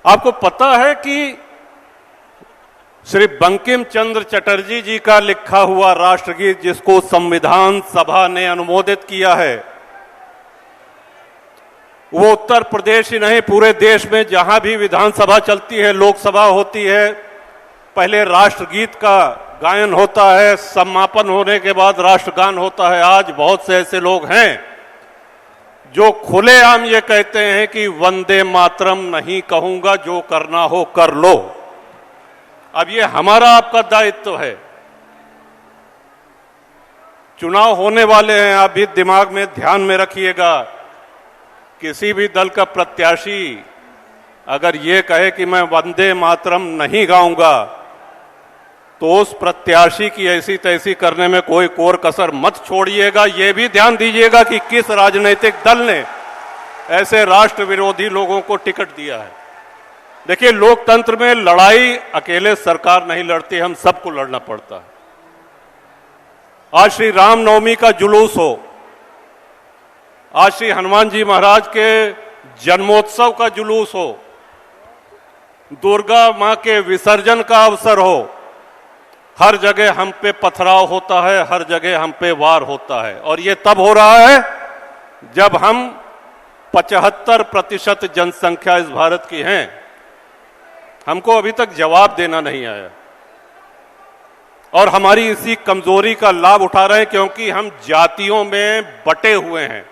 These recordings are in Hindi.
आपको पता है कि श्री बंकिम चंद्र चटर्जी जी का लिखा हुआ राष्ट्रगीत, जिसको संविधान सभा ने अनुमोदित किया है, वो उत्तर प्रदेश ही नहीं पूरे देश में जहां भी विधानसभा चलती है, लोकसभा होती है, पहले राष्ट्रगीत का गायन होता है, समापन होने के बाद राष्ट्रगान होता है। आज बहुत से ऐसे लोग हैं जो खुलेआम ये कहते हैं कि वंदे मातरम नहीं कहूंगा, जो करना हो कर लो। अब ये हमारा आपका दायित्व है। चुनाव होने वाले हैं, आप भी दिमाग में ध्यान में रखिएगा। किसी भी दल का प्रत्याशी अगर ये कहे कि मैं वंदे मातरम नहीं गाऊंगा, तो उस प्रत्याशी की ऐसी तैसी करने में कोई कोर कसर मत छोड़िएगा। ये भी ध्यान दीजिएगा कि किस राजनीतिक दल ने ऐसे राष्ट्र विरोधी लोगों को टिकट दिया है। देखिए, लोकतंत्र में लड़ाई अकेले सरकार नहीं लड़ती, हम सबको लड़ना पड़ता है। आज श्री रामनवमी का जुलूस हो, आज श्री हनुमान जी महाराज के जन्मोत्सव का जुलूस हो, दुर्गा मां के विसर्जन का अवसर हो, हर जगह हम पे पथराव होता है, हर जगह हम पे वार होता है। और ये तब हो रहा है जब हम 75% जनसंख्या इस भारत की हैं। हमको अभी तक जवाब देना नहीं आया और हमारी इसी कमजोरी का लाभ उठा रहे हैं, क्योंकि हम जातियों में बटे हुए हैं।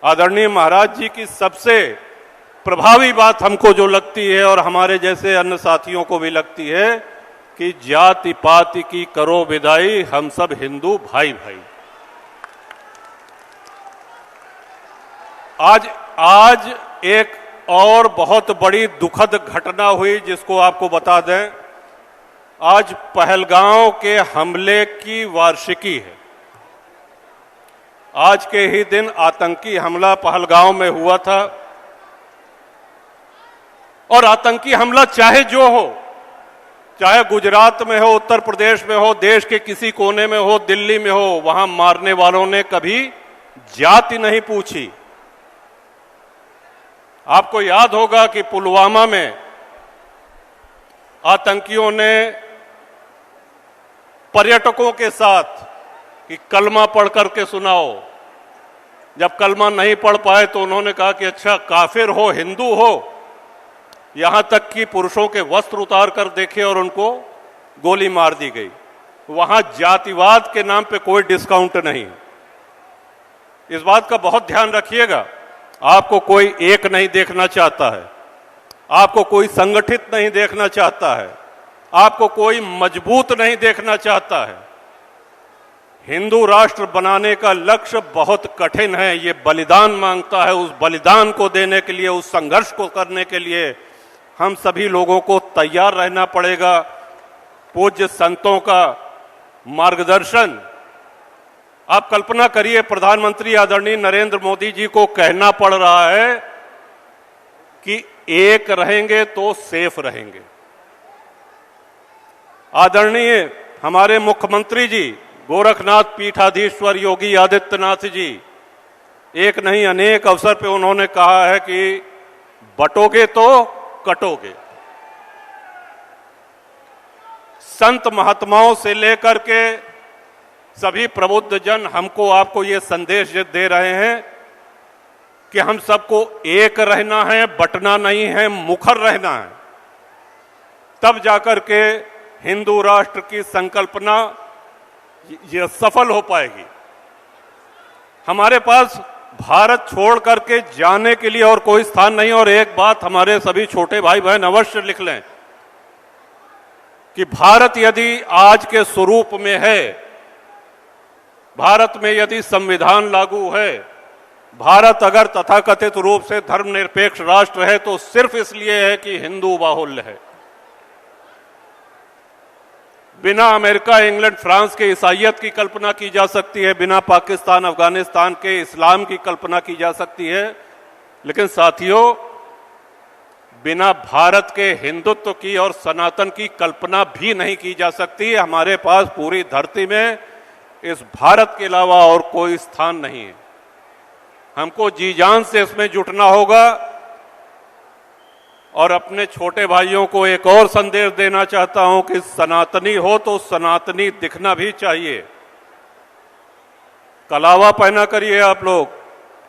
आदरणीय महाराज जी की सबसे प्रभावी बात हमको जो लगती है, और हमारे जैसे अन्य साथियों को भी लगती है, कि जाति पाति की करो विदाई, हम सब हिंदू भाई भाई। आज एक और बहुत बड़ी दुखद घटना हुई, जिसको आपको बता दें। आज पहलगांव के हमले की वार्षिकी है। आज के ही दिन आतंकी हमला पहलगांव में हुआ था, और आतंकी हमला चाहे जो हो, चाहे गुजरात में हो, उत्तर प्रदेश में हो, देश के किसी कोने में हो, दिल्ली में हो, वहां मारने वालों ने कभी जाति नहीं पूछी। आपको याद होगा कि पुलवामा में आतंकियों ने पर्यटकों के साथ कि कलमा पढ़ करके सुनाओ। जब कलमा नहीं पढ़ पाए तो उन्होंने कहा कि अच्छा, काफिर हो, हिंदू हो, यहां तक कि पुरुषों के वस्त्र उतार कर देखे और उनको गोली मार दी गई। वहां जातिवाद के नाम पे कोई डिस्काउंट नहीं। इस बात का बहुत ध्यान रखिएगा। आपको कोई एक नहीं देखना चाहता है, आपको कोई संगठित नहीं देखना चाहता है, आपको कोई मजबूत नहीं देखना चाहता है। हिंदू राष्ट्र बनाने का लक्ष्य बहुत कठिन है, ये बलिदान मांगता है। उस बलिदान को देने के लिए, उस संघर्ष को करने के लिए हम सभी लोगों को तैयार रहना पड़ेगा। पूज्य संतों का मार्गदर्शन, आप कल्पना करिए, प्रधानमंत्री आदरणीय नरेंद्र मोदी जी को कहना पड़ रहा है कि एक रहेंगे तो सेफ रहेंगे। आदरणीय हमारे मुख्यमंत्री जी गोरखनाथ पीठाधीश्वर योगी आदित्यनाथ जी, एक नहीं अनेक अवसर पे उन्होंने कहा है कि बटोगे तो कटोगे। संत महात्माओं से लेकर के सभी प्रबुद्ध जन हमको आपको ये संदेश दे रहे हैं कि हम सबको एक रहना है, बटना नहीं है, मुखर रहना है। तब जाकर के हिंदू राष्ट्र की संकल्पना ये सफल हो पाएगी। हमारे पास भारत छोड़ करके जाने के लिए और कोई स्थान नहीं। और एक बात हमारे सभी छोटे भाई बहन अवश्य लिख लें कि भारत यदि आज के स्वरूप में है, भारत में यदि संविधान लागू है, भारत अगर तथाकथित रूप से धर्मनिरपेक्ष राष्ट्र है, तो सिर्फ इसलिए है कि हिंदू बाहुल्य है। बिना अमेरिका, इंग्लैंड, फ्रांस के ईसाइयत की कल्पना की जा सकती है, बिना पाकिस्तान, अफगानिस्तान के इस्लाम की कल्पना की जा सकती है, लेकिन साथियों, बिना भारत के हिंदुत्व की और सनातन की कल्पना भी नहीं की जा सकती। हमारे पास पूरी धरती में इस भारत के अलावा और कोई स्थान नहीं है। हमको जी जान से इसमें जुटना होगा। और अपने छोटे भाइयों को एक और संदेश देना चाहता हूं कि सनातनी हो तो सनातनी दिखना भी चाहिए। कलावा पहना करिए, आप लोग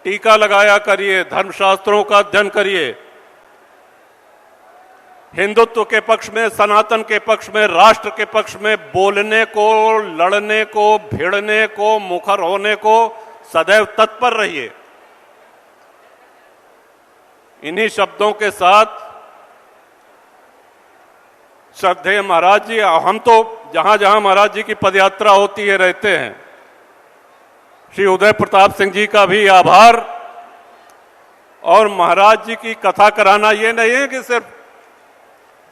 टीका लगाया करिए, धर्मशास्त्रों का अध्ययन करिए। हिंदुत्व के पक्ष में, सनातन के पक्ष में, राष्ट्र के पक्ष में बोलने को, लड़ने को, भिड़ने को, मुखर होने को सदैव तत्पर रहिए। इन्हीं शब्दों के साथ श्रद्धेय महाराज जी, हम तो जहां जहां महाराज जी की पदयात्रा होती है रहते हैं। श्री उदय प्रताप सिंह जी का भी आभार। और महाराज जी की कथा कराना ये नहीं है कि सिर्फ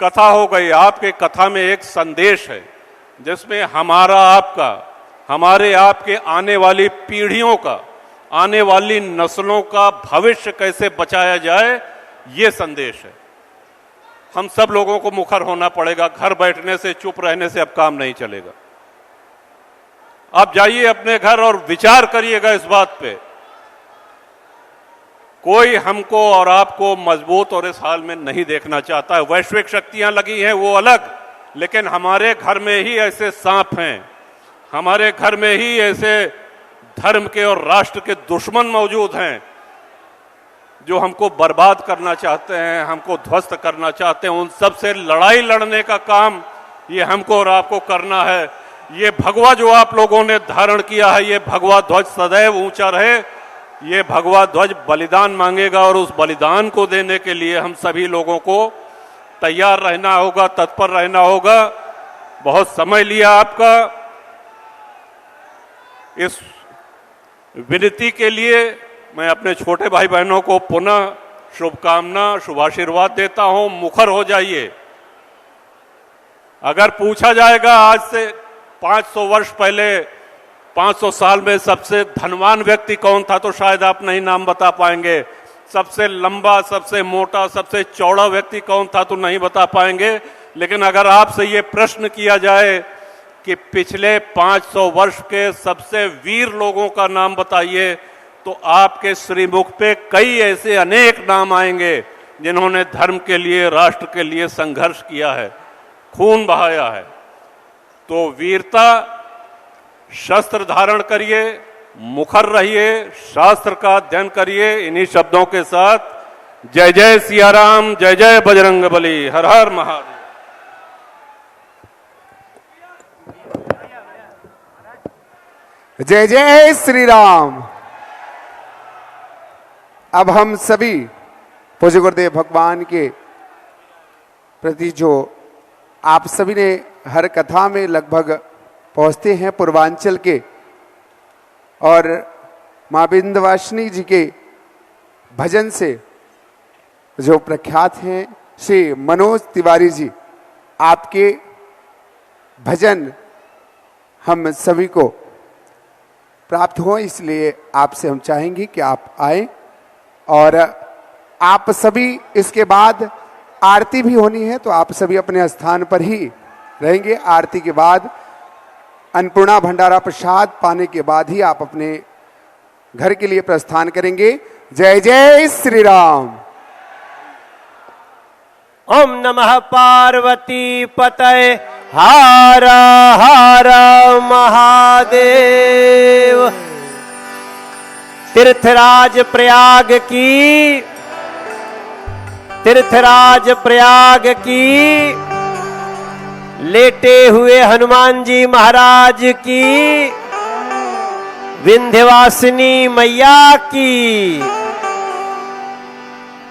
कथा हो गई, आपके कथा में एक संदेश है जिसमें हमारा आपका, हमारे आपके आने वाली पीढ़ियों का, आने वाली नस्लों का भविष्य कैसे बचाया जाए, ये संदेश है। हम सब लोगों को मुखर होना पड़ेगा। घर बैठने से, चुप रहने से अब काम नहीं चलेगा। आप जाइए अपने घर और विचार करिएगा इस बात पे। कोई हमको और आपको मजबूत और इस हाल में नहीं देखना चाहता है। वैश्विक शक्तियां लगी हैं वो अलग, लेकिन हमारे घर में ही ऐसे सांप हैं, हमारे घर में ही ऐसे धर्म के और राष्ट्र के दुश्मन मौजूद हैं जो हमको बर्बाद करना चाहते हैं, हमको ध्वस्त करना चाहते हैं। उन सब से लड़ाई लड़ने का काम ये हमको और आपको करना है। ये भगवा जो आप लोगों ने धारण किया है, ये भगवा ध्वज सदैव ऊंचा रहे। ये भगवा ध्वज बलिदान मांगेगा और उस बलिदान को देने के लिए हम सभी लोगों को तैयार रहना होगा, तत्पर रहना होगा। बहुत समय लिया आपका। इस विनती के लिए मैं अपने छोटे भाई बहनों को पुनः शुभकामना, शुभाशीर्वाद देता हूं। मुखर हो जाइए। अगर पूछा जाएगा आज से 500 वर्ष पहले, 500 साल में सबसे धनवान व्यक्ति कौन था, तो शायद आप नहीं नाम बता पाएंगे। सबसे लंबा, सबसे मोटा, सबसे चौड़ा व्यक्ति कौन था, तो नहीं बता पाएंगे। लेकिन अगर आपसे ये प्रश्न किया जाए कि पिछले 500 वर्ष के सबसे वीर लोगों का नाम बताइए, तो आपके श्रीमुख पे कई ऐसे अनेक नाम आएंगे जिन्होंने धर्म के लिए, राष्ट्र के लिए संघर्ष किया है, खून बहाया है। तो वीरता, शस्त्र धारण करिए, मुखर रहिए, शास्त्र का अध्ययन करिए। इन्हीं शब्दों के साथ जय जय सिया राम, जय जय बजरंगबली, हर हर महादेव। जय जय श्री राम। अब हम सभी पूज्य गुरुदेव भगवान के प्रति, जो आप सभी ने हर कथा में लगभग पहुंचते हैं पूर्वांचल के, और मां विंध्यवासिनी जी के भजन से जो प्रख्यात हैं श्री मनोज तिवारी जी, आपके भजन हम सभी को प्राप्त हो, इसलिए आपसे हम चाहेंगे कि आप आए। और आप सभी, इसके बाद आरती भी होनी है, तो आप सभी अपने स्थान पर ही रहेंगे। आरती के बाद अन्नपूर्णा भंडारा प्रसाद पाने के बाद ही आप अपने घर के लिए प्रस्थान करेंगे। जय जय श्री राम। ओम नमः पार्वती पतये हर हर महादेव। तीर्थराज प्रयाग की, तीर्थराज प्रयाग की, लेटे हुए हनुमान जी महाराज की, विंध्यवासिनी मैया की।